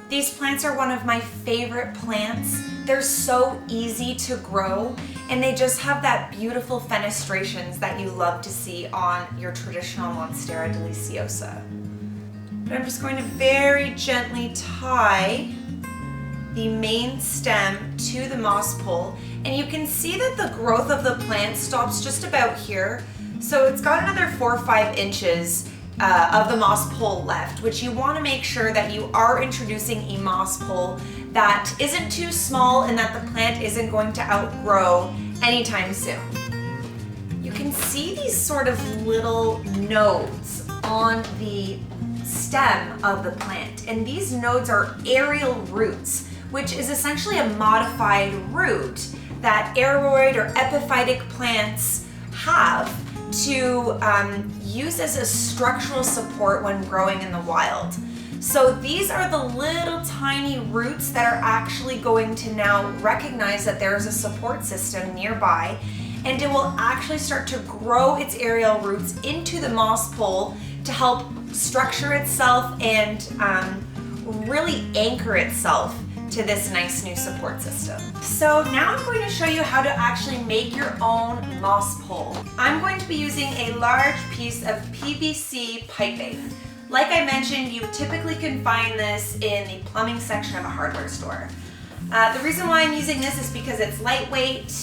These plants are one of my favorite plants. They're so easy to grow, and they just have that beautiful fenestrations that you love to see on your traditional Monstera deliciosa. But I'm just going to very gently tie the main stem to the moss pole, and you can see that the growth of the plant stops just about here. So it's got another 4 or 5 inches of the moss pole left, which you want to make sure that you are introducing a moss pole that isn't too small and that the plant isn't going to outgrow anytime soon. You can see these sort of little nodes on the stem of the plant, and these nodes are aerial roots, which is essentially a modified root that aroid or epiphytic plants have to use as a structural support when growing in the wild. So these are the little tiny roots that are actually going to now recognize that there's a support system nearby, and it will actually start to grow its aerial roots into the moss pole to help structure itself and really anchor itself to this nice new support system. So now I'm going to show you how to actually make your own moss pole. I'm going to be using a large piece of PVC piping. Like I mentioned, you typically can find this in the plumbing section of a hardware store. The reason why I'm using this is because it's lightweight,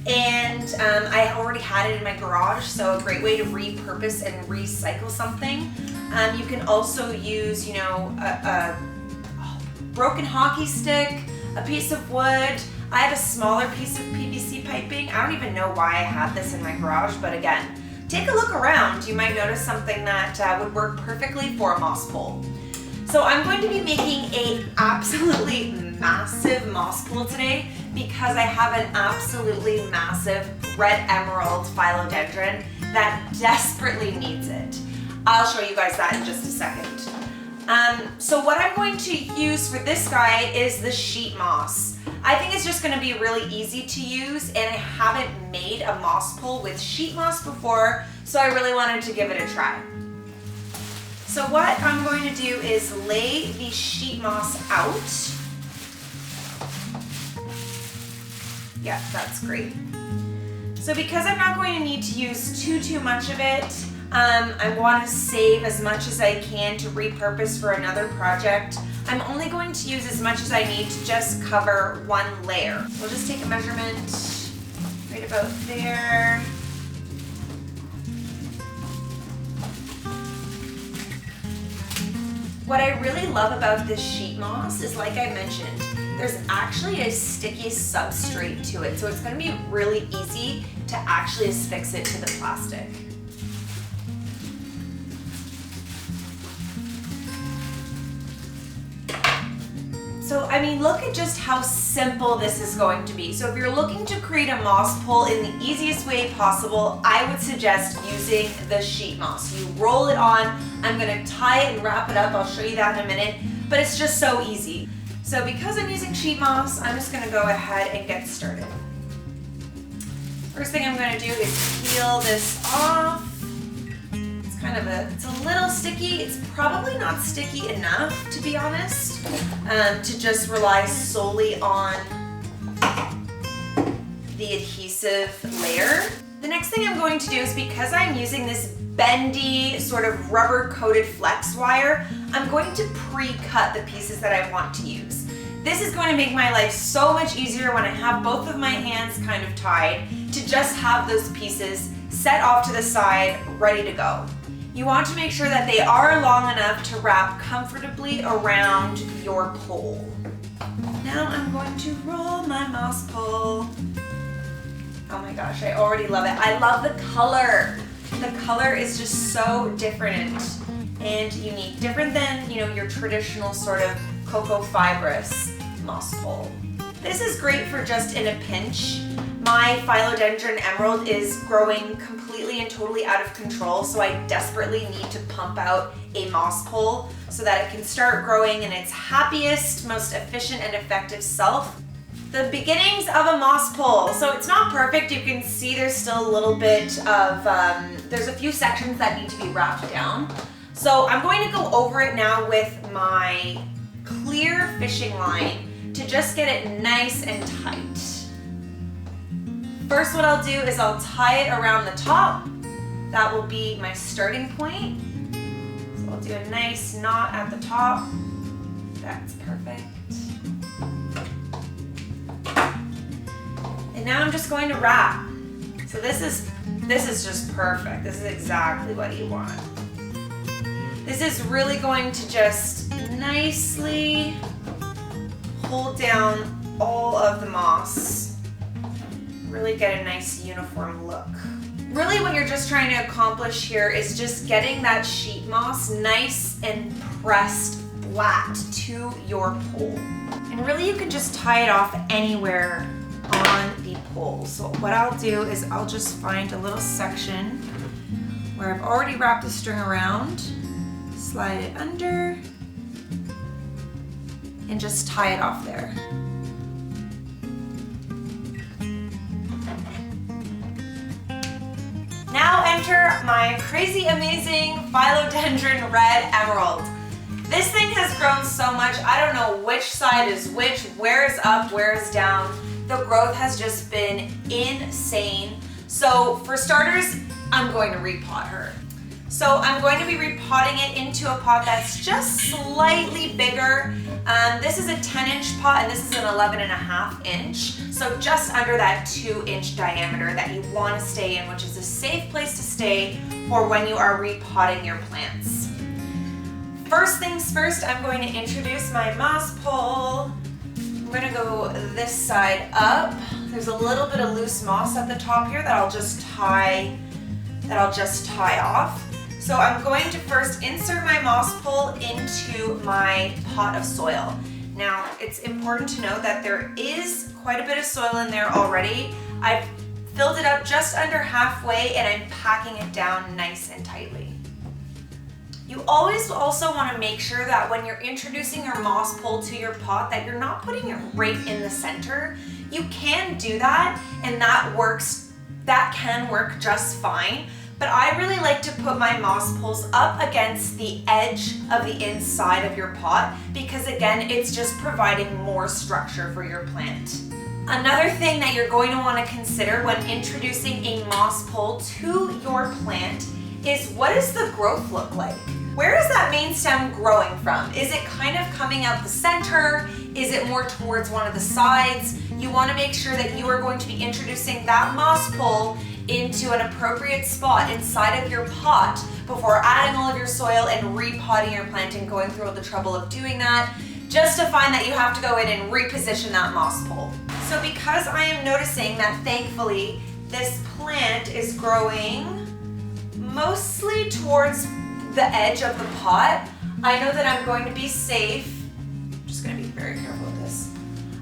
and I already had it in my garage, so a great way to repurpose and recycle something. You can also use, you know, a broken hockey stick, a piece of wood. I have a smaller piece of PVC piping. I don't even know why I have this in my garage, but again, take a look around. You might notice something that would work perfectly for a moss pole. So I'm going to be making an absolutely massive moss pole today because I have an absolutely massive red emerald philodendron that desperately needs it. I'll show you guys that in just a second. So what I'm going to use for this guy is the sheet moss. I think it's just going to be really easy to use, and I haven't made a moss pole with sheet moss before, so I really wanted to give it a try. So what I'm going to do is lay the sheet moss out. Yeah, that's great. So because I'm not going to need to use too much of it, I want to save as much as I can to repurpose for another project. I'm only going to use as much as I need to just cover one layer. We'll just take a measurement right about there. What I really love about this sheet moss is, like I mentioned, there's actually a sticky substrate to it, so it's going to be really easy to actually affix it to the plastic. So, I mean, look at just how simple this is going to be. So if you're looking to create a moss pole in the easiest way possible, I would suggest using the sheet moss. You roll it on. I'm going to tie it and wrap it up. I'll show you that in a minute, but it's just so easy. So because I'm using sheet moss, I'm just going to go ahead and get started. First thing I'm going to do is peel this off. It's a little sticky. It's probably not sticky enough, to be honest, to just rely solely on the adhesive layer. The next thing I'm going to do is, because I'm using this bendy sort of rubber coated flex wire, I'm going to pre-cut the pieces that I want to use. This is going to make my life so much easier when I have both of my hands kind of tied, to just have those pieces set off to the side, ready to go. You want to make sure that they are long enough to wrap comfortably around your pole. Now I'm going to roll my moss pole. Oh my gosh, I already love it. I love the color. The color is just so different and unique. Different than, you know, your traditional sort of cocoa fibrous moss pole. This is great for just in a pinch. My philodendron emerald is growing completely and totally out of control, so I desperately need to pump out a moss pole so that it can start growing in its happiest, most efficient and effective self. The beginnings of a moss pole. So it's not perfect. You can see there's still a little bit of, there's a few sections that need to be wrapped down. So I'm going to go over it now with my clear fishing line to just get it nice and tight. First, what I'll do is I'll tie it around the top. That will be my starting point. So I'll do a nice knot at the top. That's perfect. And now I'm just going to wrap. So this is just perfect. This is exactly what you want. This is really going to just nicely hold down all of the moss. Really get a nice uniform look. Really what you're just trying to accomplish here is just getting that sheet moss nice and pressed flat to your pole. And really you can just tie it off anywhere on the pole. So what I'll do is I'll just find a little section where I've already wrapped the string around, slide it under, and just tie it off there. Now enter my crazy amazing philodendron red emerald. This thing has grown so much, I don't know which side is which, where is up, where is down. The growth has just been insane. So for starters, I'm going to repot her. So I'm going to be repotting it into a pot that's just slightly bigger. This is a 10-inch pot and this is an 11.5-inch. So just under that 2-inch diameter that you want to stay in, which is a safe place to stay for when you are repotting your plants. First things first, I'm going to introduce my moss pole. I'm going to go this side up. There's a little bit of loose moss at the top here that I'll just tie off. So I'm going to first insert my moss pole into my pot of soil. Now, it's important to note that there is quite a bit of soil in there already. I've filled it up just under halfway and I'm packing it down nice and tightly. You always also want to make sure that when you're introducing your moss pole to your pot that you're not putting it right in the center. You can do that and that can work just fine. But I really like to put my moss poles up against the edge of the inside of your pot because again, it's just providing more structure for your plant. Another thing that you're going to want to consider when introducing a moss pole to your plant is what does the growth look like? Where is that main stem growing from? Is it kind of coming out the center? Is it more towards one of the sides? You want to make sure that you are going to be introducing that moss pole into an appropriate spot inside of your pot before adding all of your soil and repotting your plant and going through all the trouble of doing that, just to find that you have to go in and reposition that moss pole. So because I am noticing that thankfully this plant is growing mostly towards the edge of the pot, I know that I'm going to be safe. I'm just going to be very careful with this.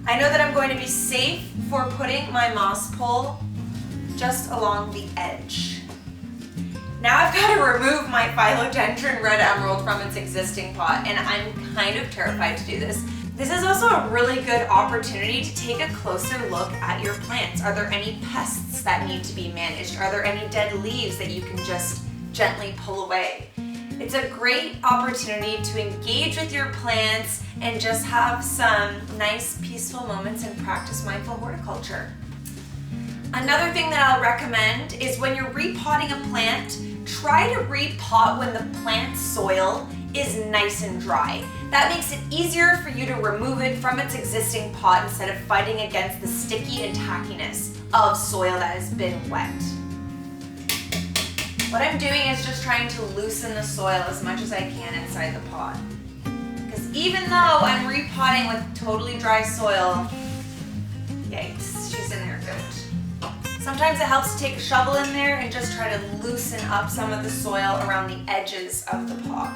I know that I'm going to be safe for putting my moss pole just along the edge. Now I've got to remove my philodendron red emerald from its existing pot, and I'm kind of terrified to do this. This is also a really good opportunity to take a closer look at your plants. Are there any pests that need to be managed? Are there any dead leaves that you can just gently pull away? It's a great opportunity to engage with your plants and just have some nice peaceful moments and practice mindful horticulture. Another thing that I'll recommend is when you're repotting a plant, try to repot when the plant soil is nice and dry. That makes it easier for you to remove it from its existing pot instead of fighting against the sticky and tackiness of soil that has been wet. What I'm doing is just trying to loosen the soil as much as I can inside the pot. Because even though I'm repotting with totally dry soil, yikes, she's in there good. Sometimes it helps to take a shovel in there and just try to loosen up some of the soil around the edges of the pot.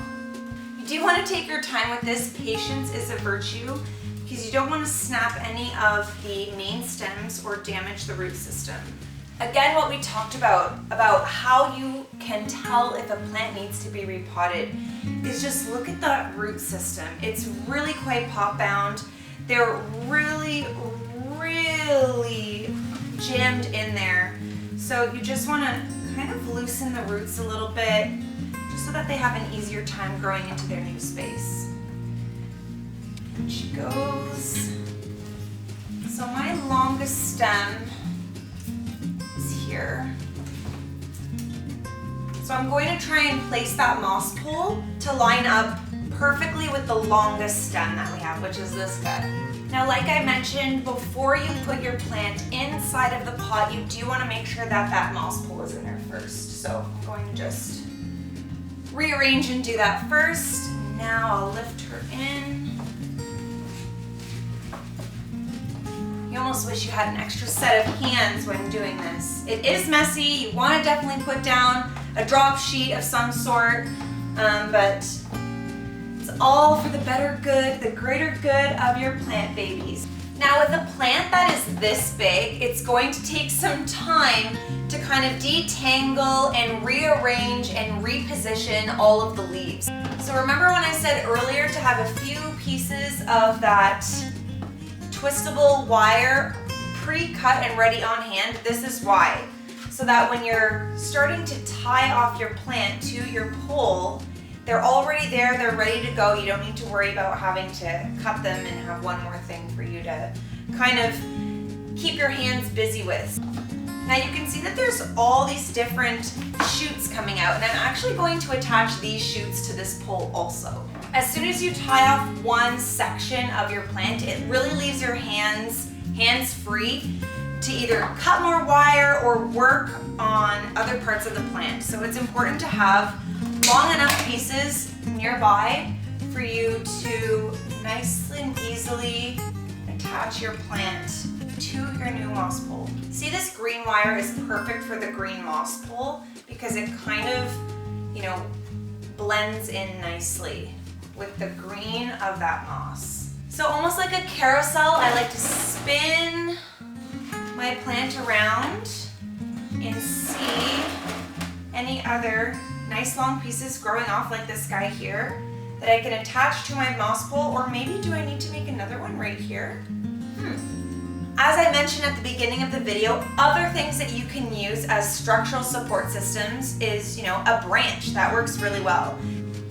You do want to take your time with this. Patience is a virtue because you don't want to snap any of the main stems or damage the root system. Again, what we talked about how you can tell if a plant needs to be repotted is just look at that root system. It's really quite pot bound. They're really jammed in there. So you just want to kind of loosen the roots a little bit just so that they have an easier time growing into their new space. And she goes. So my longest stem is here. So I'm going to try and place that moss pole to line up perfectly with the longest stem that we have, which is this guy. Now, like I mentioned, before you put your plant inside of the pot, you do want to make sure that that moss pole is in there first. So I'm going to just rearrange and do that first. Now I'll lift her in. You almost wish you had an extra set of hands when doing this. It is messy. You want to definitely put down a drop sheet of some sort, but it's all for the better good, the greater good of your plant babies. Now with a plant that is this big, it's going to take some time to kind of detangle and rearrange and reposition all of the leaves. So remember when I said earlier to have a few pieces of that twistable wire pre-cut and ready on hand? This is why. So that when you're starting to tie off your plant to your pole, they're already there, they're ready to go. You don't need to worry about having to cut them and have one more thing for you to kind of keep your hands busy with. Now you can see that there's all these different shoots coming out, and I'm actually going to attach these shoots to this pole also. As soon as you tie off one section of your plant, it really leaves your hands free to either cut more wire or work on other parts of the plant. So it's important to have long enough pieces nearby for you to nicely and easily attach your plant to your new moss pole. See, this green wire is perfect for the green moss pole because it kind of, blends in nicely with the green of that moss. So almost like a carousel, I like to spin my plant around and see any other nice long pieces growing off like this guy here that I can attach to my moss pole, or maybe do I need to make another one right here? As I mentioned at the beginning of the video, other things that you can use as structural support systems is, a branch that works really well.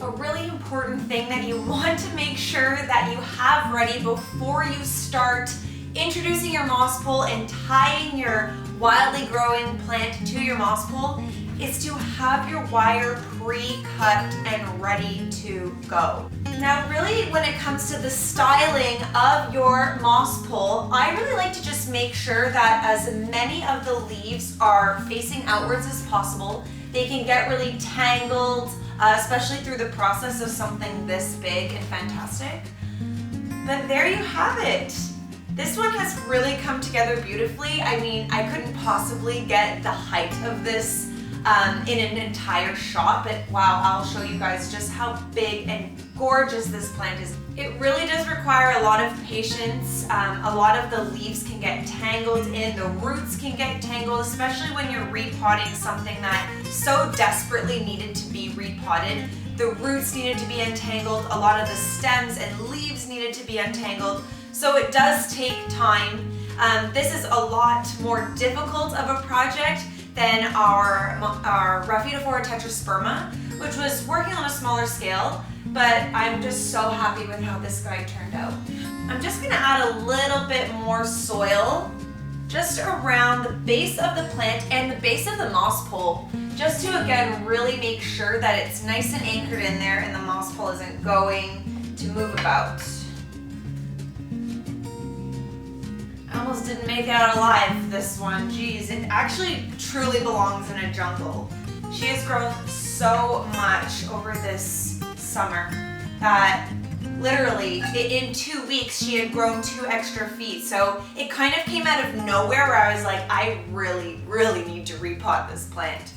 A really important thing that you want to make sure that you have ready before you start introducing your moss pole and tying your wildly growing plant to your moss pole is to have your wire pre-cut and ready to go. Now really, when it comes to the styling of your moss pole, I really like to just make sure that as many of the leaves are facing outwards as possible. They can get really tangled, especially through the process of something this big and fantastic. But there you have it. This one has really come together beautifully. I mean, I couldn't possibly get the height of this in an entire shot, but wow, I'll show you guys just how big and gorgeous this plant is. It really does require a lot of patience. A lot of the leaves can get tangled in, the roots can get tangled, especially when you're repotting something that so desperately needed to be repotted. The roots needed to be untangled, a lot of the stems and leaves needed to be untangled, so it does take time. This is a lot more difficult of a project than our Rhaphidophora tetrasperma, which was working on a smaller scale, but I'm just so happy with how this guy turned out. I'm just gonna add a little bit more soil just around the base of the plant and the base of the moss pole, just to again really make sure that it's nice and anchored in there and the moss pole isn't going to move about. I almost didn't make it out alive, this one. Geez, it actually truly belongs in a jungle. She has grown so much over this summer that literally in 2 weeks she had grown 2 extra feet. So it kind of came out of nowhere where I was like, I really, really need to repot this plant.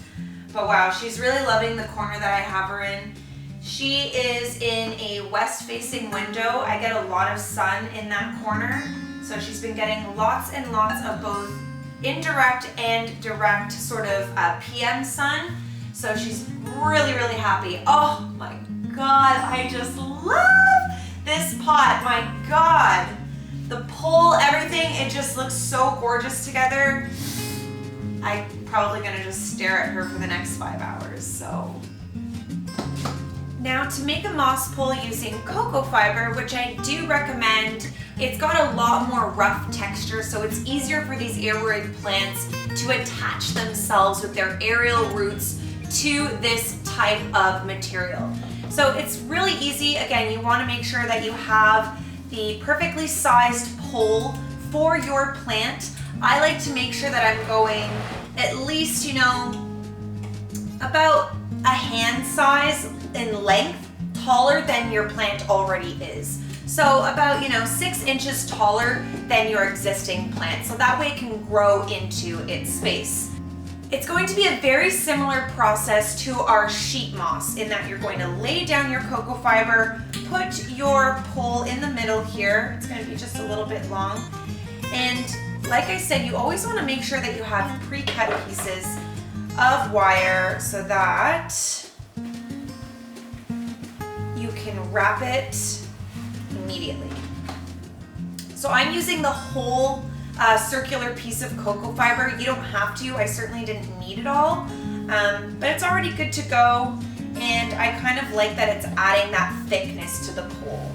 But wow, she's really loving the corner that I have her in. She is in a west-facing window. I get a lot of sun in that corner. So she's been getting lots and lots of both indirect and direct sort of PM sun. So she's really, really happy. Oh my God, I just love this pot. My God, the pole, everything, it just looks so gorgeous together. I'm probably gonna just stare at her for the next 5 hours, so. Now to make a moss pole using cocoa fiber, which I do recommend, it's got a lot more rough texture, so it's easier for these aroid plants to attach themselves with their aerial roots to this type of material. So it's really easy. Again, you want to make sure that you have the perfectly sized pole for your plant. I like to make sure that I'm going at least, about a hand size in length taller than your plant already is. So about, 6 inches taller than your existing plant. So that way it can grow into its space. It's going to be a very similar process to our sheet moss in that you're going to lay down your cocoa fiber, put your pole in the middle here. It's going to be just a little bit long. And like I said, you always want to make sure that you have pre-cut pieces of wire so that you can wrap it immediately. So I'm using the whole circular piece of cocoa fiber. You don't have to. I certainly didn't need it all, but it's already good to go, and I kind of like that it's adding that thickness to the pole.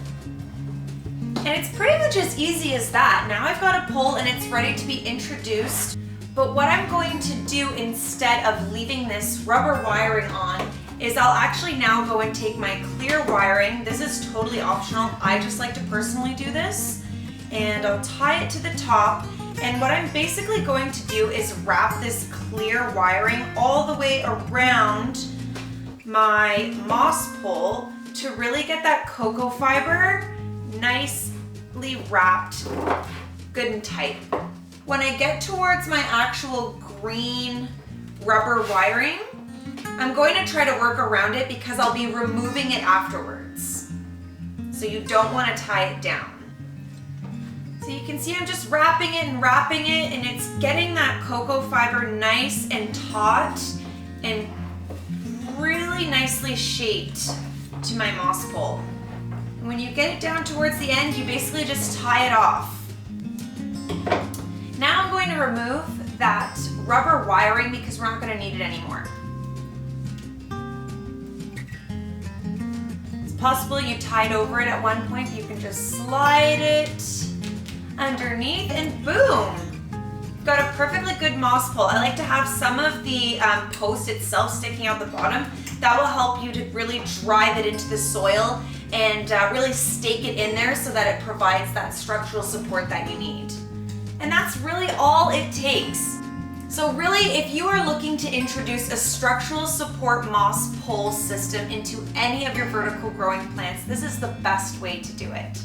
And it's pretty much as easy as that. Now I've got a pole and it's ready to be introduced, but what I'm going to do instead of leaving this rubber wiring on is I'll actually now go and take my clear wiring. This is totally optional. I just like to personally do this. And I'll tie it to the top. And what I'm basically going to do is wrap this clear wiring all the way around my moss pole to really get that cocoa fiber nicely wrapped good and tight. When I get towards my actual green rubber wiring, I'm going to try to work around it because I'll be removing it afterwards. So you don't want to tie it down. So you can see I'm just wrapping it, and it's getting that cocoa fiber nice and taut and really nicely shaped to my moss pole. And when you get it down towards the end, you basically just tie it off. Now I'm going to remove that rubber wiring because we're not going to need it anymore. It's possible you tied over it at one point. You can just slide it underneath and boom! You've got a perfectly good moss pole. I like to have some of the post itself sticking out the bottom. That will help you to really drive it into the soil and really stake it in there so that it provides that structural support that you need. And that's really all it takes. So really, if you are looking to introduce a structural support moss pole system into any of your vertical growing plants, this is the best way to do it.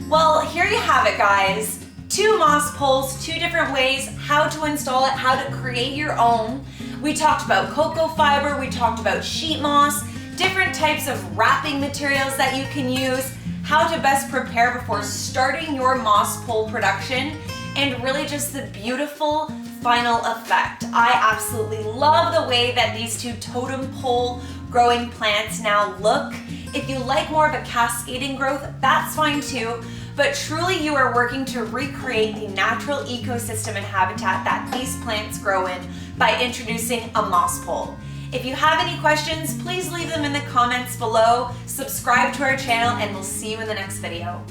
Well, here you have it, guys. 2 moss poles, 2 different ways how to install it, how to create your own. We talked about cocoa fiber, we talked about sheet moss, different types of wrapping materials that you can use, how to best prepare before starting your moss pole production, and really just the beautiful final effect. I absolutely love the way that these 2 totem pole growing plants now look. If you like more of a cascading growth, that's fine too, but truly you are working to recreate the natural ecosystem and habitat that these plants grow in by introducing a moss pole. If you have any questions, please leave them in the comments below, subscribe to our channel, and we'll see you in the next video.